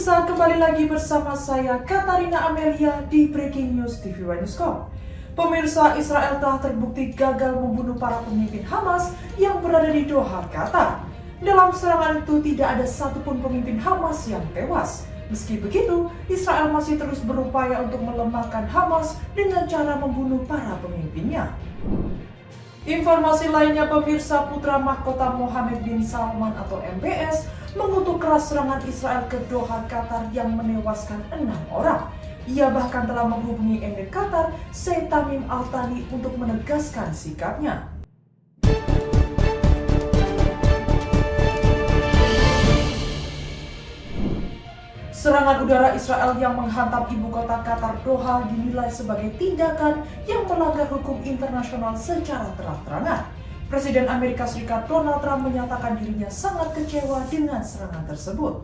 Pemirsa, kembali lagi bersama saya Katarina Amelia di Breaking News TV Newscom. Pemirsa, Israel telah terbukti gagal membunuh para pemimpin Hamas yang berada di Doha, Qatar. Dalam serangan itu tidak ada satupun pemimpin Hamas yang tewas. Meski begitu, Israel masih terus berupaya untuk melemahkan Hamas dengan cara membunuh para pemimpinnya. Informasi lainnya, pemirsa, putra mahkota Mohammed bin Salman atau MBS mengutuk keras serangan Israel ke Doha, Qatar yang menewaskan 6 orang. Ia bahkan telah menghubungi Emir Qatar, Sheikh Tamim Al Thani untuk menegaskan sikapnya. Serangan udara Israel yang menghantam ibu kota Qatar, Doha, dinilai sebagai tindakan yang melanggar hukum internasional secara terang-terangan. Presiden Amerika Serikat Donald Trump menyatakan dirinya sangat kecewa dengan serangan tersebut.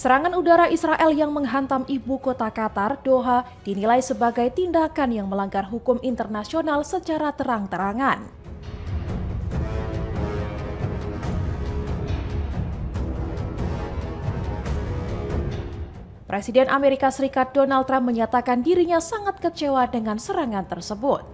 Serangan udara Israel yang menghantam ibu kota Qatar, Doha, dinilai sebagai tindakan yang melanggar hukum internasional secara terang-terangan. Presiden Amerika Serikat Donald Trump menyatakan dirinya sangat kecewa dengan serangan tersebut.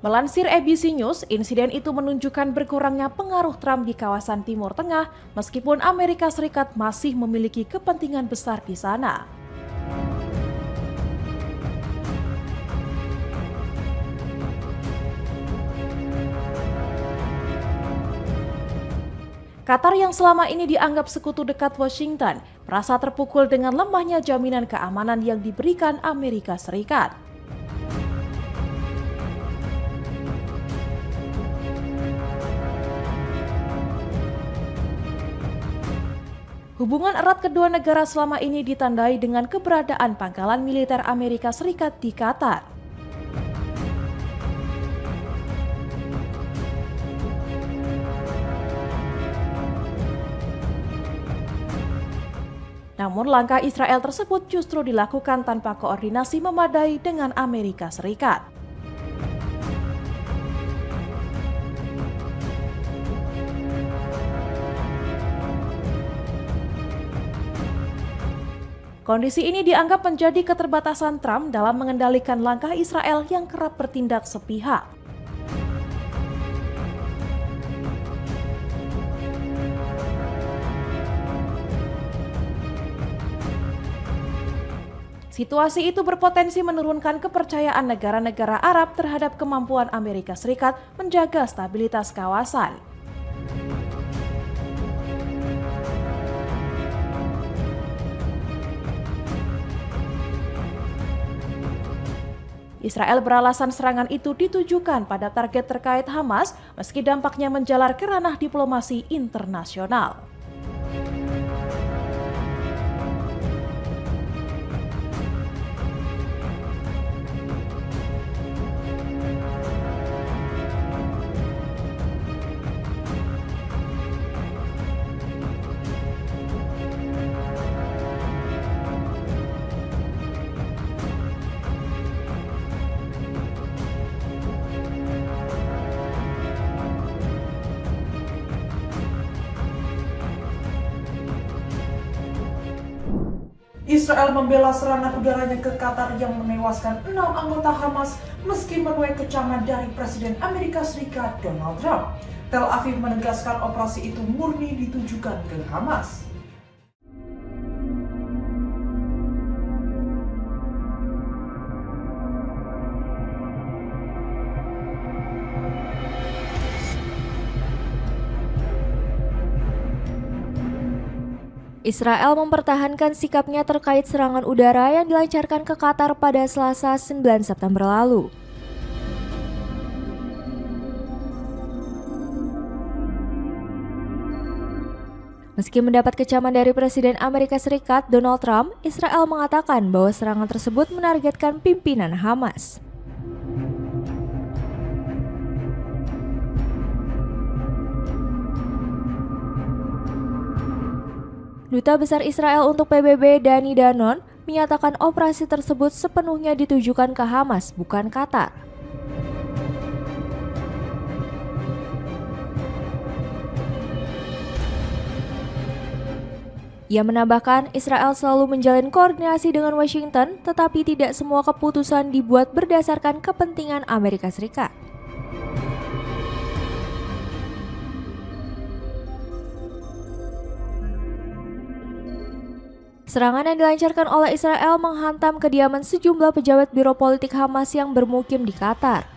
Melansir ABC News, insiden itu menunjukkan berkurangnya pengaruh Trump di kawasan Timur Tengah meskipun Amerika Serikat masih memiliki kepentingan besar di sana. Qatar yang selama ini dianggap sekutu dekat Washington merasa terpukul dengan lemahnya jaminan keamanan yang diberikan Amerika Serikat. Hubungan erat kedua negara selama ini ditandai dengan keberadaan pangkalan militer Amerika Serikat di Qatar. Namun langkah Israel tersebut justru dilakukan tanpa koordinasi memadai dengan Amerika Serikat. Kondisi ini dianggap menjadi keterbatasan Trump dalam mengendalikan langkah Israel yang kerap bertindak sepihak. Situasi itu berpotensi menurunkan kepercayaan negara-negara Arab terhadap kemampuan Amerika Serikat menjaga stabilitas kawasan. Israel beralasan serangan itu ditujukan pada target terkait Hamas, meski dampaknya menjalar ke ranah diplomasi internasional. Israel membela serangan udaranya ke Qatar yang menewaskan 6 anggota Hamas meski menuai kecaman dari Presiden Amerika Serikat Donald Trump. Tel Aviv menegaskan operasi itu murni ditujukan ke Hamas. Israel mempertahankan sikapnya terkait serangan udara yang dilancarkan ke Qatar pada Selasa 9 September lalu. Meski mendapat kecaman dari Presiden Amerika Serikat Donald Trump, Israel mengatakan bahwa serangan tersebut menargetkan pimpinan Hamas. Duta Besar Israel untuk PBB Dani Danon menyatakan operasi tersebut sepenuhnya ditujukan ke Hamas, bukan Qatar. Ia menambahkan, Israel selalu menjalin koordinasi dengan Washington, tetapi tidak semua keputusan dibuat berdasarkan kepentingan Amerika Serikat. Serangan yang dilancarkan oleh Israel menghantam kediaman sejumlah pejabat biro politik Hamas yang bermukim di Qatar.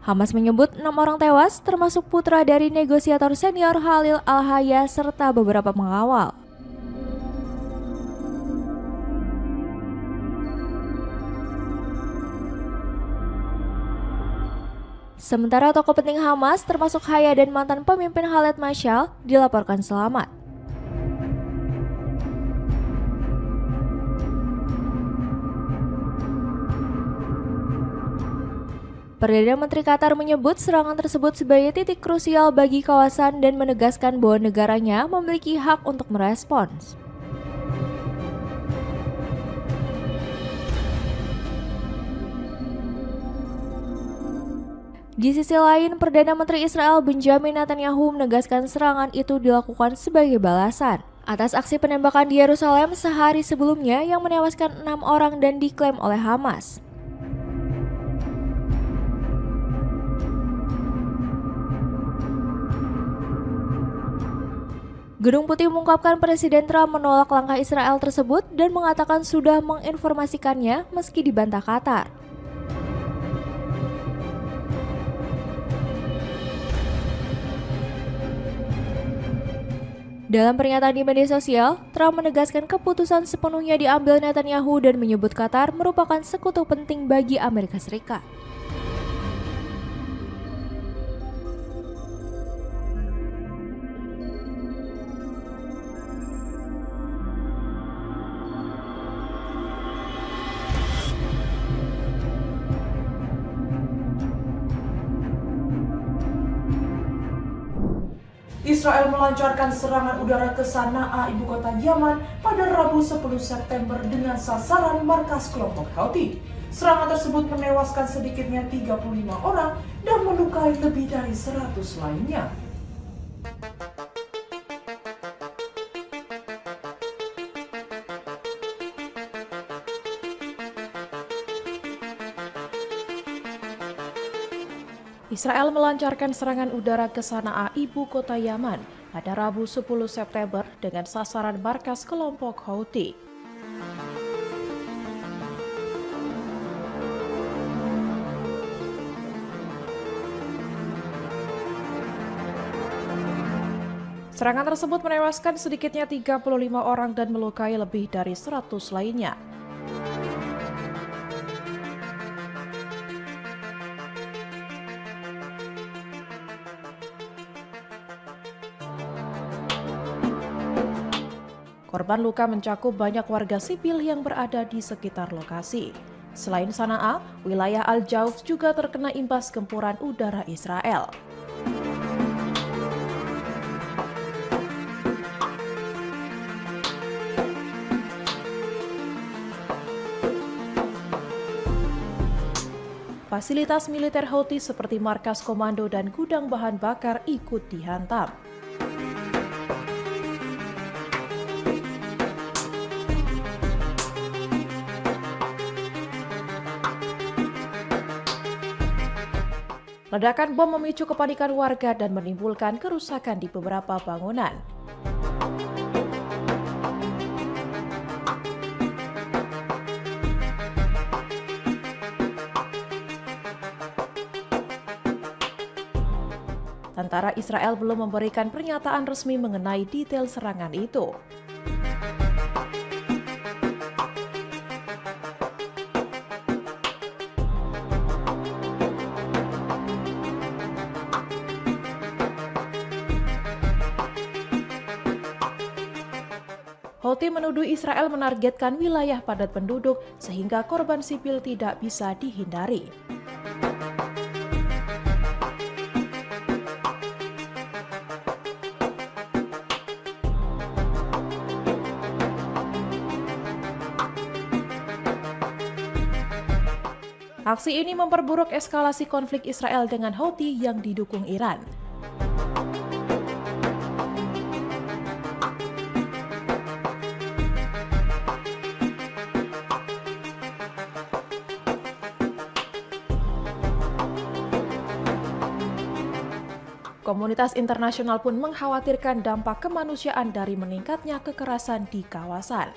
Hamas menyebut 6 orang tewas, termasuk putra dari negosiator senior Khalil Al-Hayya serta beberapa pengawal. Sementara tokoh penting Hamas, termasuk Hayya dan mantan pemimpin Khaled Mashal, dilaporkan selamat. Perdana Menteri Qatar menyebut serangan tersebut sebagai titik krusial bagi kawasan dan menegaskan bahwa negaranya memiliki hak untuk merespons. Di sisi lain, Perdana Menteri Israel Benjamin Netanyahu menegaskan serangan itu dilakukan sebagai balasan atas aksi penembakan di Yerusalem sehari sebelumnya yang menewaskan 6 orang dan diklaim oleh Hamas. Gedung Putih mengungkapkan Presiden Trump menolak langkah Israel tersebut dan mengatakan sudah menginformasikannya meski dibantah Qatar. Dalam pernyataan di media sosial, Trump menegaskan keputusan sepenuhnya diambil Netanyahu dan menyebut Qatar merupakan sekutu penting bagi Amerika Serikat. Israel melancarkan serangan udara ke Sanaa, ibu kota Yaman, pada Rabu 10 September dengan sasaran markas kelompok Houthi. Serangan tersebut menewaskan sedikitnya 35 orang dan melukai lebih dari 100 lainnya. Israel melancarkan serangan udara ke Sanaa, ibu kota Yaman, pada Rabu 10 September dengan sasaran markas kelompok Houthi. Serangan tersebut menewaskan sedikitnya 35 orang dan melukai lebih dari 100 lainnya. Korban luka mencakup banyak warga sipil yang berada di sekitar lokasi. Selain Sanaa, wilayah Al-Jauf juga terkena imbas gempuran udara Israel. Fasilitas militer Houthi seperti markas komando dan gudang bahan bakar ikut dihantam. Ledakan bom memicu kepanikan warga dan menimbulkan kerusakan di beberapa bangunan. Tentara Israel belum memberikan pernyataan resmi mengenai detail serangan itu. Houthi menuduh Israel menargetkan wilayah padat penduduk sehingga korban sipil tidak bisa dihindari. Aksi ini memperburuk eskalasi konflik Israel dengan Houthi yang didukung Iran. Komunitas internasional pun mengkhawatirkan dampak kemanusiaan dari meningkatnya kekerasan di kawasan.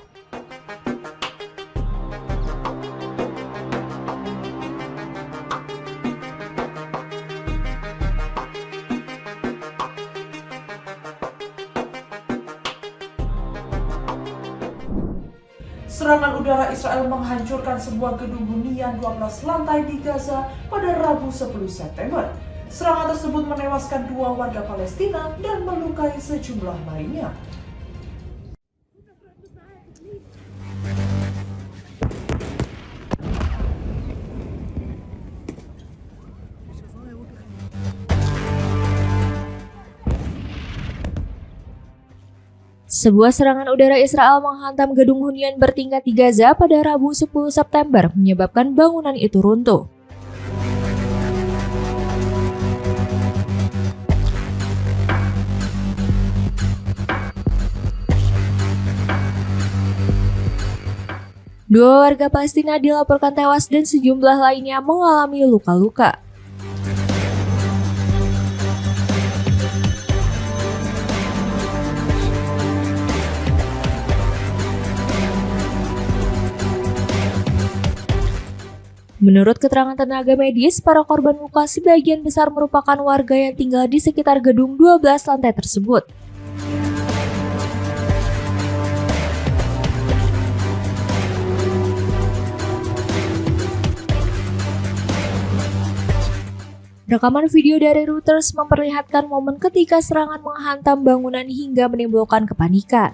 Serangan udara Israel menghancurkan sebuah gedung hunian 12 lantai di Gaza pada Rabu 10 September. Serangan tersebut menewaskan 2 warga Palestina dan melukai sejumlah lainnya. Sebuah serangan udara Israel menghantam gedung hunian bertingkat di Gaza pada Rabu 10 September, menyebabkan bangunan itu runtuh. Dua warga Palestina dilaporkan tewas dan sejumlah lainnya mengalami luka-luka. Menurut keterangan tenaga medis, para korban luka sebagian besar merupakan warga yang tinggal di sekitar gedung 12 lantai tersebut. Rekaman video dari Reuters memperlihatkan momen ketika serangan menghantam bangunan hingga menimbulkan kepanikan.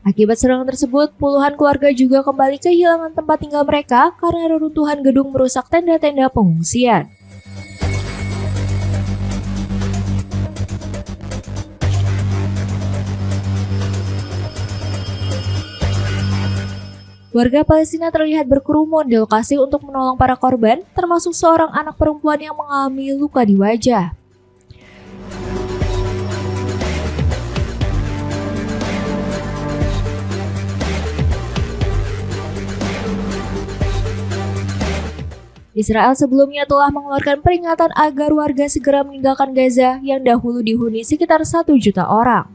Akibat serangan tersebut, puluhan keluarga juga kembali kehilangan tempat tinggal mereka karena reruntuhan gedung merusak tenda-tenda pengungsian. Warga Palestina terlihat berkerumun di lokasi untuk menolong para korban, termasuk seorang anak perempuan yang mengalami luka di wajah. Israel sebelumnya telah mengeluarkan peringatan agar warga segera meninggalkan Gaza yang dahulu dihuni sekitar 1 juta orang.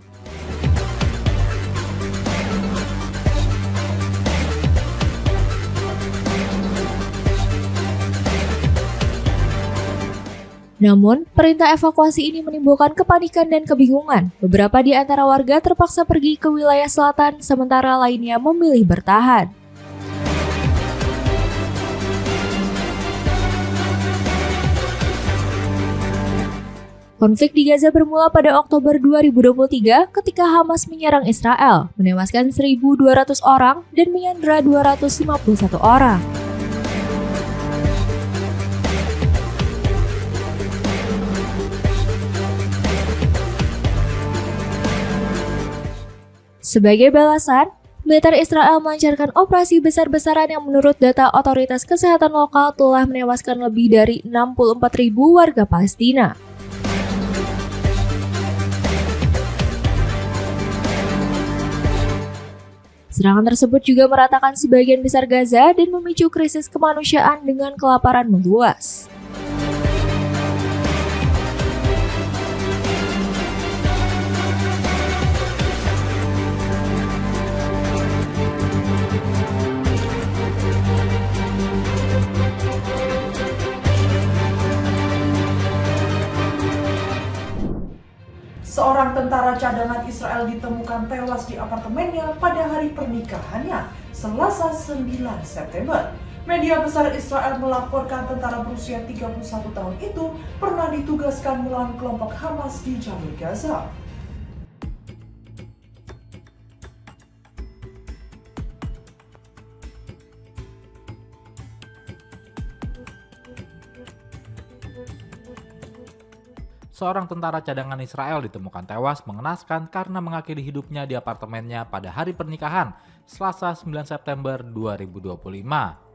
Namun, perintah evakuasi ini menimbulkan kepanikan dan kebingungan. Beberapa di antara warga terpaksa pergi ke wilayah selatan, sementara lainnya memilih bertahan. Konflik di Gaza bermula pada Oktober 2023 ketika Hamas menyerang Israel, menewaskan 1.200 orang dan menyandera 251 orang. Sebagai balasan, militer Israel melancarkan operasi besar-besaran yang menurut data otoritas kesehatan lokal telah menewaskan lebih dari 64.000 warga Palestina. Serangan tersebut juga meratakan sebagian besar Gaza dan memicu krisis kemanusiaan dengan kelaparan meluas. Seorang tentara cadangan Israel ditemukan tewas di apartemennya pada hari pernikahannya, Selasa 9 September. Media besar Israel melaporkan tentara berusia 31 tahun itu pernah ditugaskan melawan kelompok Hamas di jalur Gaza. Seorang tentara cadangan Israel ditemukan tewas mengenaskan karena mengakhiri hidupnya di apartemennya pada hari pernikahan, Selasa 9 September 2025.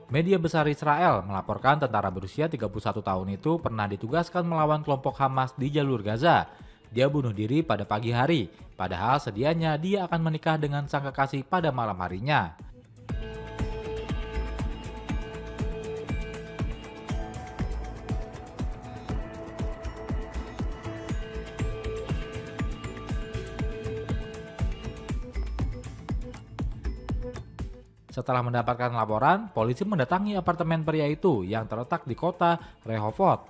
Media besar Israel melaporkan tentara berusia 31 tahun itu pernah ditugaskan melawan kelompok Hamas di jalur Gaza. Dia bunuh diri pada pagi hari, padahal sedianya dia akan menikah dengan sang kekasih pada malam harinya. Setelah mendapatkan laporan, polisi mendatangi apartemen pria itu yang terletak di kota Rehovot.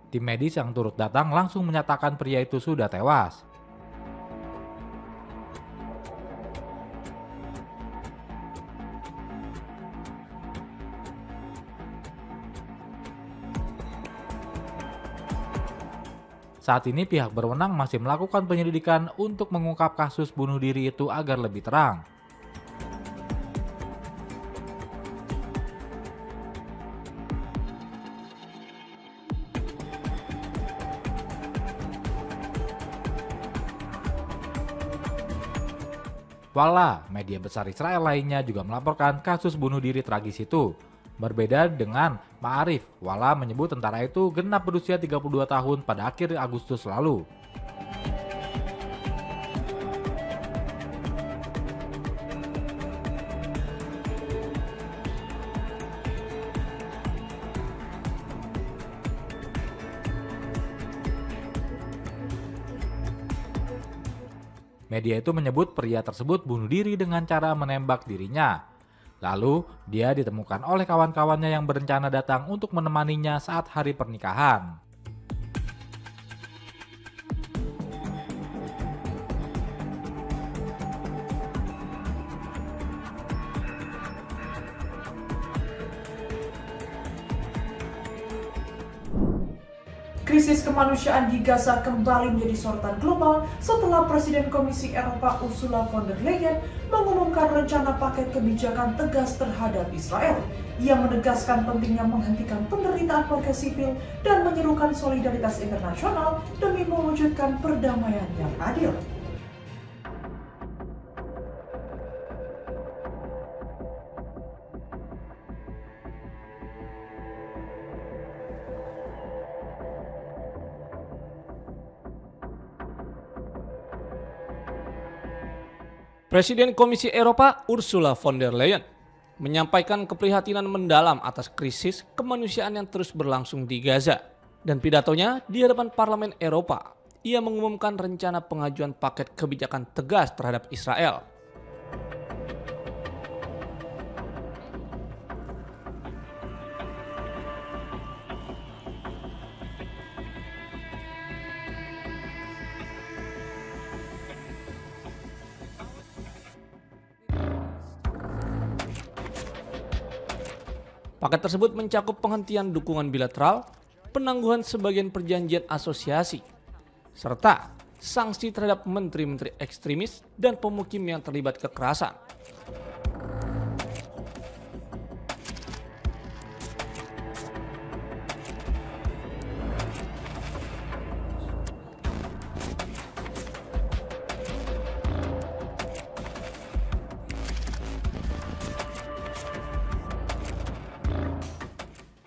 Tim medis yang turut datang langsung menyatakan pria itu sudah tewas. Saat ini pihak berwenang masih melakukan penyelidikan untuk mengungkap kasus bunuh diri itu agar lebih terang. Wala, media besar Israel lainnya juga melaporkan kasus bunuh diri tragis itu. Berbeda dengan Ma'arif, Wala menyebut tentara itu genap berusia 32 tahun pada akhir Agustus lalu. Media itu menyebut pria tersebut bunuh diri dengan cara menembak dirinya. Lalu, dia ditemukan oleh kawan-kawannya yang berencana datang untuk menemaninya saat hari pernikahan. Krisis kemanusiaan di Gaza kembali menjadi sorotan global setelah Presiden Komisi Eropa Ursula von der Leyen mengumumkan rencana paket kebijakan tegas terhadap Israel. Ia menegaskan pentingnya menghentikan penderitaan warga sipil dan menyerukan solidaritas internasional demi mewujudkan perdamaian yang adil. Presiden Komisi Eropa Ursula von der Leyen menyampaikan keprihatinan mendalam atas krisis kemanusiaan yang terus berlangsung di Gaza. Dan pidatonya di hadapan Parlemen Eropa, ia mengumumkan rencana pengajuan paket kebijakan tegas terhadap Israel. Paket tersebut mencakup penghentian dukungan bilateral, penangguhan sebagian perjanjian asosiasi, serta sanksi terhadap menteri-menteri ekstremis dan pemukim yang terlibat kekerasan.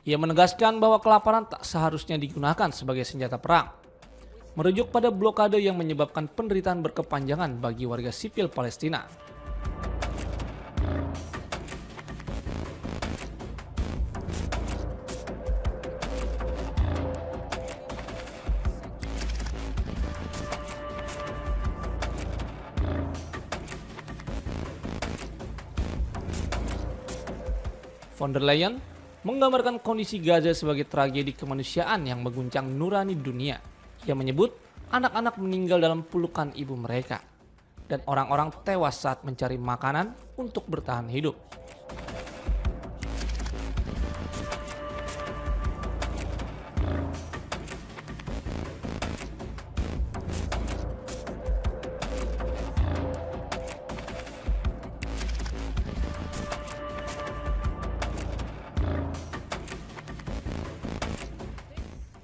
Ia menegaskan bahwa kelaparan tak seharusnya digunakan sebagai senjata perang, merujuk pada blokade yang menyebabkan penderitaan berkepanjangan bagi warga sipil Palestina. Von der Leyen menggambarkan kondisi Gaza sebagai tragedi kemanusiaan yang mengguncang nurani dunia. Ia menyebut anak-anak meninggal dalam pelukan ibu mereka dan orang-orang tewas saat mencari makanan untuk bertahan hidup.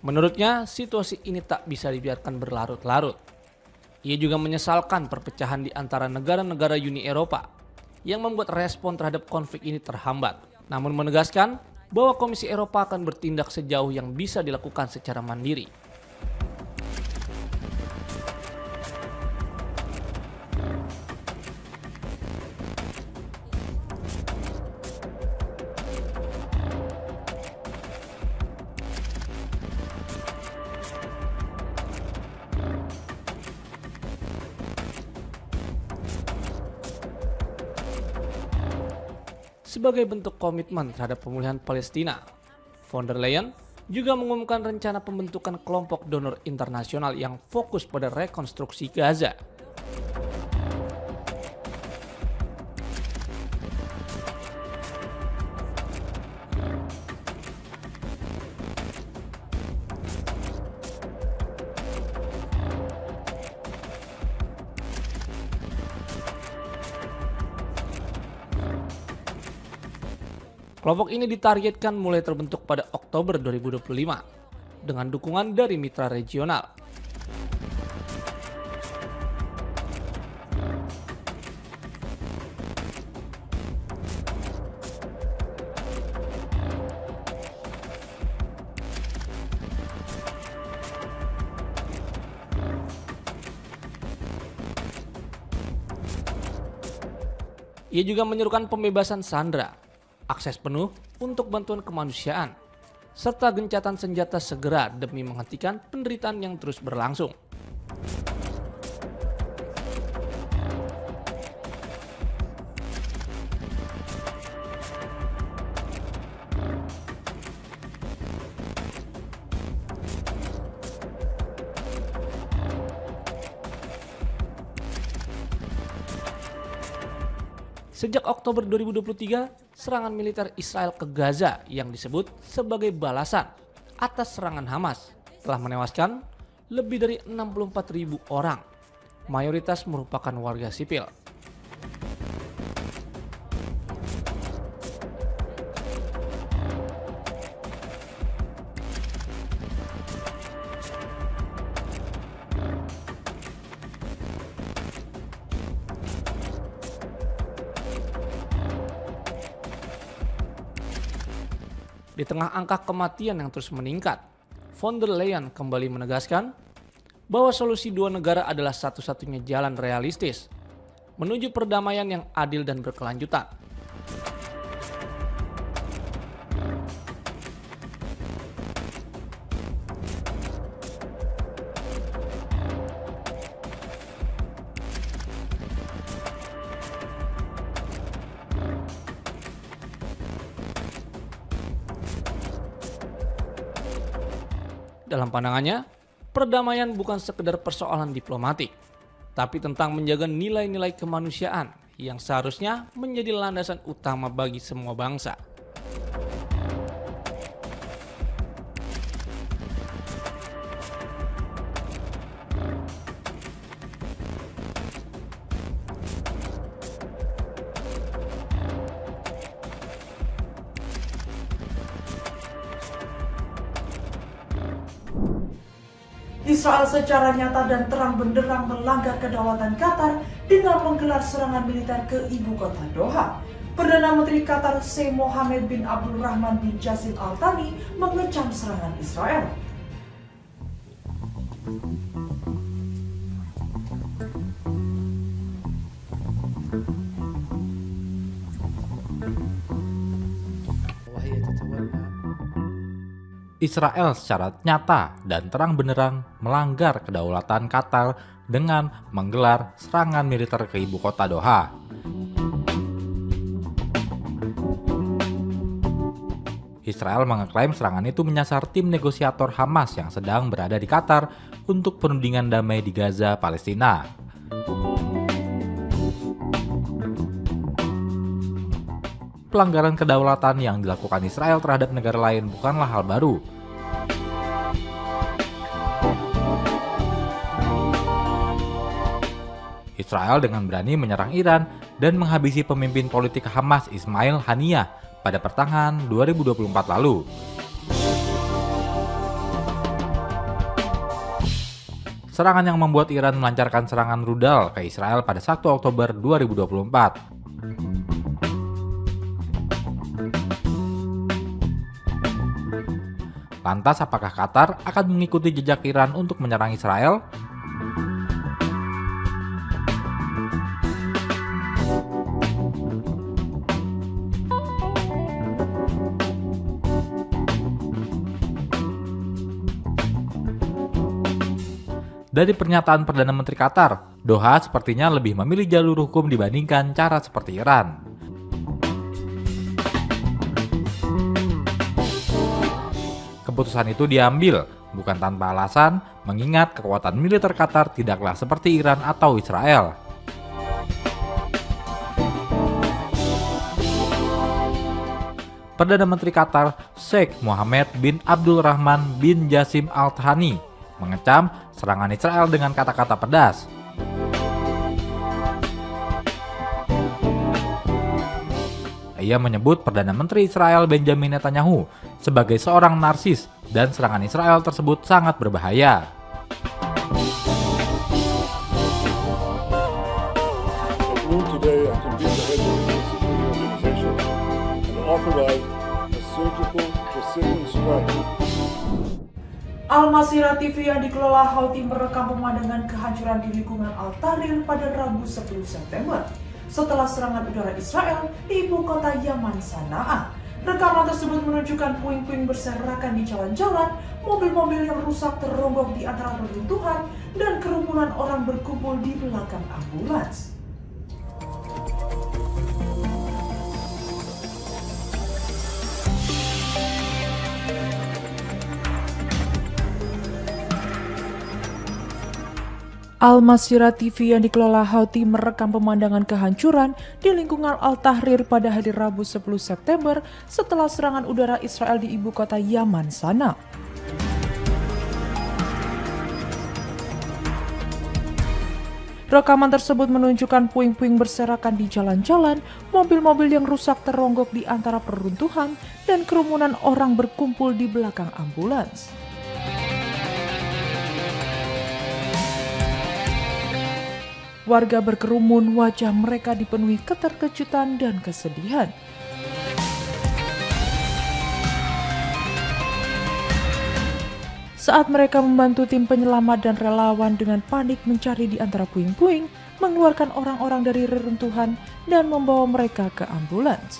Menurutnya, situasi ini tak bisa dibiarkan berlarut-larut. Ia juga menyesalkan perpecahan di antara negara-negara Uni Eropa yang membuat respon terhadap konflik ini terhambat. Namun menegaskan bahwa Komisi Eropa akan bertindak sejauh yang bisa dilakukan secara mandiri. Sebagai bentuk komitmen terhadap pemulihan Palestina, Von der Leyen juga mengumumkan rencana pembentukan kelompok donor internasional yang fokus pada rekonstruksi Gaza. Kelompok ini ditargetkan mulai terbentuk pada Oktober 2025 dengan dukungan dari mitra regional. Ia juga menyerukan pembebasan sandera, akses penuh untuk bantuan kemanusiaan, serta gencatan senjata segera demi menghentikan penderitaan yang terus berlangsung. Sejak Oktober 2023, serangan militer Israel ke Gaza yang disebut sebagai balasan atas serangan Hamas telah menewaskan lebih dari 64.000 orang, mayoritas merupakan warga sipil. Di tengah angka kematian yang terus meningkat, Von der Leyen kembali menegaskan bahwa solusi dua negara adalah satu-satunya jalan realistis menuju perdamaian yang adil dan berkelanjutan. Dalam pandangannya, perdamaian bukan sekedar persoalan diplomatik, tapi tentang menjaga nilai-nilai kemanusiaan yang seharusnya menjadi landasan utama bagi semua bangsa. Israel secara nyata dan terang benderang melanggar kedaulatan Qatar dengan menggelar serangan militer ke ibu kota Doha. Perdana Menteri Qatar Sheikh Mohammed bin Abdul Rahman bin Jassim Al Thani mengecam serangan Israel. Israel secara nyata dan terang benderang melanggar kedaulatan Qatar dengan menggelar serangan militer ke ibu kota Doha. Israel mengeklaim serangan itu menyasar tim negosiator Hamas yang sedang berada di Qatar untuk penundingan damai di Gaza, Palestina. Pelanggaran kedaulatan yang dilakukan Israel terhadap negara lain bukanlah hal baru. Israel dengan berani menyerang Iran dan menghabisi pemimpin politik Hamas Ismail Haniyah pada pertengahan 2024 lalu. Serangan yang membuat Iran melancarkan serangan rudal ke Israel pada 1 Oktober 2024. Lantas apakah Qatar akan mengikuti jejak Iran untuk menyerang Israel? Dari pernyataan Perdana Menteri Qatar, Doha sepertinya lebih memilih jalur hukum dibandingkan cara seperti Iran. Keputusan itu diambil bukan tanpa alasan, mengingat kekuatan militer Qatar tidaklah seperti Iran atau Israel. Perdana Menteri Qatar, Sheikh Mohammed bin Abdul Rahman bin Jassim Al Thani, mengecam serangan Israel dengan kata-kata pedas. Ia menyebut Perdana Menteri Israel Benjamin Netanyahu sebagai seorang narsis dan serangan Israel tersebut sangat berbahaya. Today I convened the heads of the security organization and authorized a surgical precision strike. Al Masirah TV yang dikelola Houthi merekam pemandangan kehancuran di lingkungan Al-Tahrir pada Rabu 10 September setelah serangan udara Israel di ibu kota Yaman, Sanaa. Rekaman tersebut menunjukkan puing-puing berserakan di jalan-jalan, mobil-mobil yang rusak teronggok di antara reruntuhan, dan kerumunan orang berkumpul di belakang ambulans. Al Masirah TV yang dikelola Houthi merekam pemandangan kehancuran di lingkungan Al-Tahrir pada hari Rabu 10 September setelah serangan udara Israel di ibu kota Yaman, Sanaa. Rekaman tersebut menunjukkan puing-puing berserakan di jalan-jalan, mobil-mobil yang rusak teronggok di antara peruntuhan, dan kerumunan orang berkumpul di belakang ambulans. Warga berkerumun, wajah mereka dipenuhi keterkejutan dan kesedihan. Saat mereka membantu tim penyelamat dan relawan dengan panik mencari di antara puing-puing, mengeluarkan orang-orang dari reruntuhan, dan membawa mereka ke ambulans.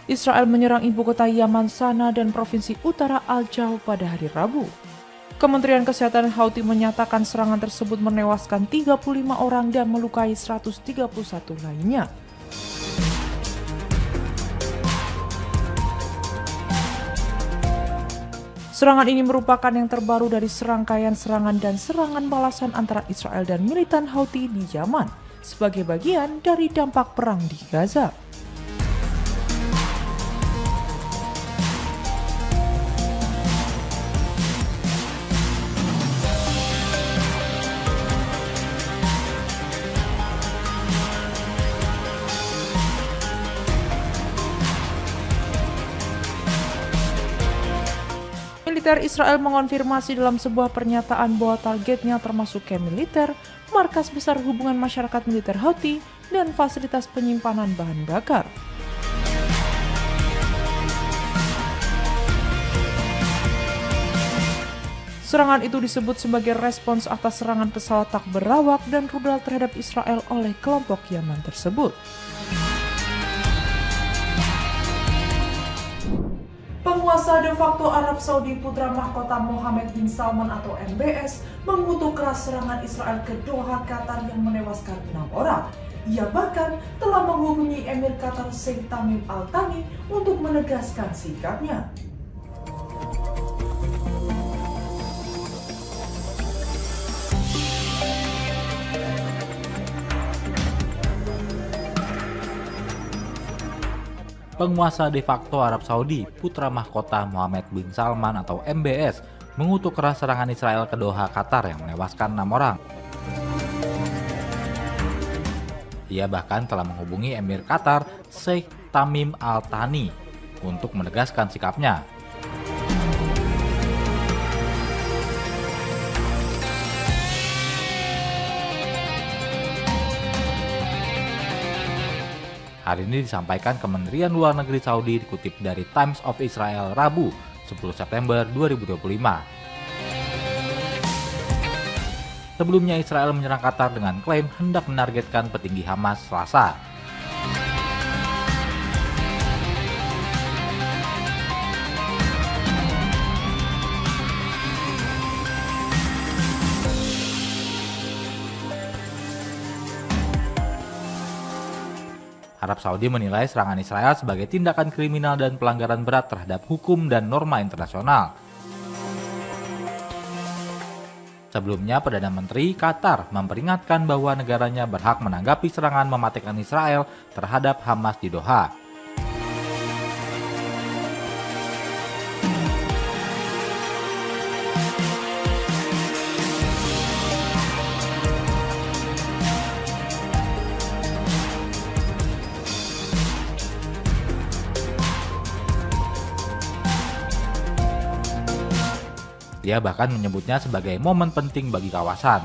Israel menyerang ibu kota Yaman, Sanaa dan provinsi utara Al-Jau pada hari Rabu. Kementerian Kesehatan Houthi menyatakan serangan tersebut menewaskan 35 orang dan melukai 131 lainnya. Serangan ini merupakan yang terbaru dari serangkaian serangan dan serangan balasan antara Israel dan militan Houthi di Yaman sebagai bagian dari dampak perang di Gaza. Militer Israel mengonfirmasi dalam sebuah pernyataan bahwa targetnya termasuk kamp militer, markas besar hubungan masyarakat militer Houthi, dan fasilitas penyimpanan bahan bakar. Serangan itu disebut sebagai respons atas serangan pesawat tak berawak dan rudal terhadap Israel oleh kelompok Yaman tersebut. Penguasa de facto Arab Saudi putra mahkota Mohammed bin Salman atau MBS mengutuk keras serangan Israel ke Doha, Qatar yang menewaskan 6 orang. Ia bahkan telah menghubungi Emir Qatar Sheikh Tamim Al Thani untuk menegaskan sikapnya. Penguasa de facto Arab Saudi, putra mahkota Mohammed bin Salman atau MBS, mengutuk keras serangan Israel ke Doha, Qatar yang menewaskan 6 orang. Ia bahkan telah menghubungi Emir Qatar Sheikh Tamim Al Thani untuk menegaskan sikapnya. Hal ini disampaikan Kementerian Luar Negeri Saudi dikutip dari Times of Israel Rabu 10 September 2025. Sebelumnya Israel menyerang Qatar dengan klaim hendak menargetkan petinggi Hamas Selasa. Arab Saudi menilai serangan Israel sebagai tindakan kriminal dan pelanggaran berat terhadap hukum dan norma internasional. Sebelumnya, Perdana Menteri Qatar memperingatkan bahwa negaranya berhak menanggapi serangan mematikan Israel terhadap Hamas di Doha. Dia bahkan menyebutnya sebagai momen penting bagi kawasan.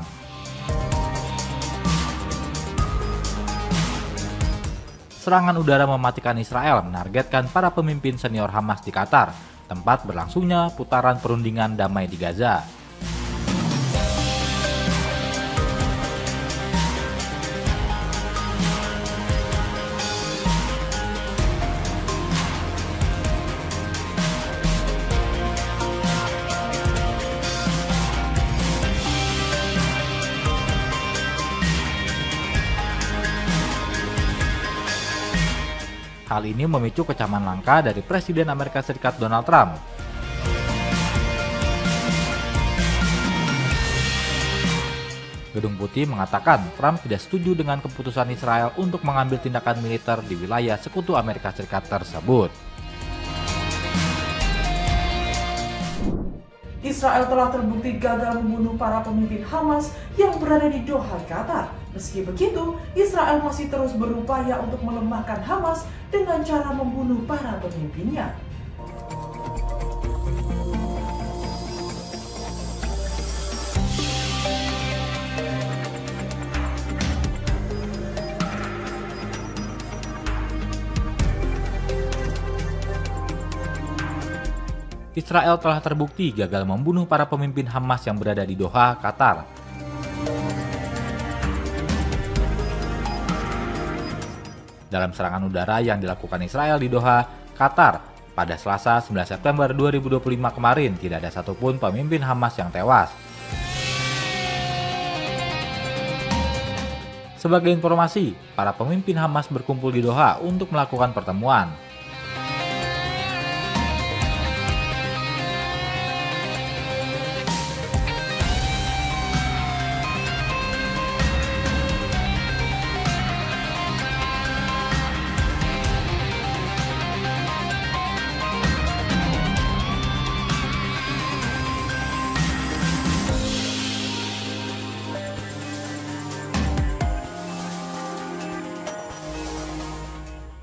Serangan udara mematikan Israel menargetkan para pemimpin senior Hamas di Qatar, tempat berlangsungnya putaran perundingan damai di Gaza. Hal ini memicu kecaman langka dari Presiden Amerika Serikat Donald Trump. Gedung Putih mengatakan Trump tidak setuju dengan keputusan Israel untuk mengambil tindakan militer di wilayah sekutu Amerika Serikat tersebut. Israel telah terbukti gagal membunuh para pemimpin Hamas yang berada di Doha, Qatar. Meski begitu, Israel masih terus berupaya untuk melemahkan Hamas dengan cara membunuh para pemimpinnya. Israel telah terbukti gagal membunuh para pemimpin Hamas yang berada di Doha, Qatar. Dalam serangan udara yang dilakukan Israel di Doha, Qatar, pada Selasa 9 September 2025 kemarin, tidak ada satupun pemimpin Hamas yang tewas. Sebagai informasi, para pemimpin Hamas berkumpul di Doha untuk melakukan pertemuan.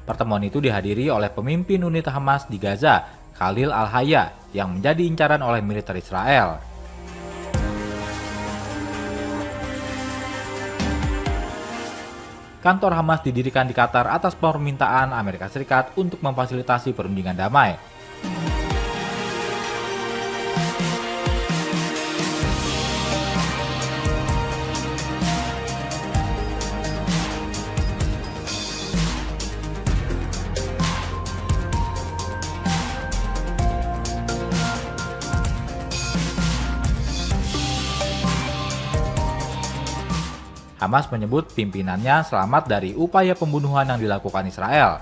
Pertemuan itu dihadiri oleh pemimpin unit Hamas di Gaza, Khalil Al-Hayya, yang menjadi incaran oleh militer Israel. Kantor Hamas didirikan di Qatar atas permintaan Amerika Serikat untuk memfasilitasi perundingan damai. Hamas menyebut pimpinannya selamat dari upaya pembunuhan yang dilakukan Israel.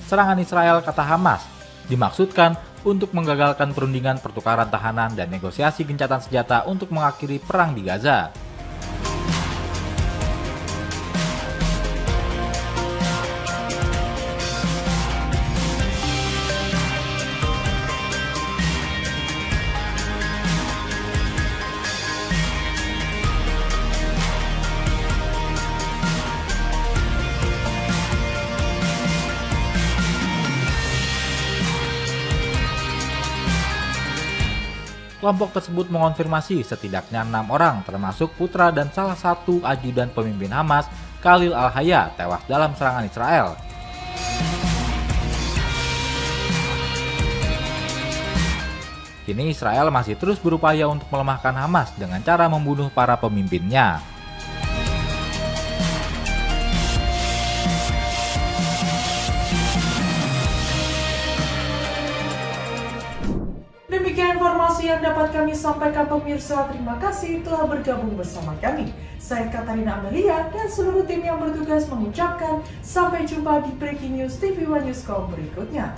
Serangan Israel, kata Hamas, dimaksudkan untuk menggagalkan perundingan pertukaran tahanan dan negosiasi gencatan senjata untuk mengakhiri perang di Gaza. Kelompok tersebut mengonfirmasi setidaknya 6 orang termasuk putra dan salah satu ajudan pemimpin Hamas, Khalil Al-Hayya, tewas dalam serangan Israel. Kini Israel masih terus berupaya untuk melemahkan Hamas dengan cara membunuh para pemimpinnya. Demikian informasi yang dapat kami sampaikan pemirsa. Terima kasih telah bergabung bersama kami. Saya Katarina Amelia dan seluruh tim yang bertugas mengucapkan sampai jumpa di Breaking News TV One Newscom berikutnya.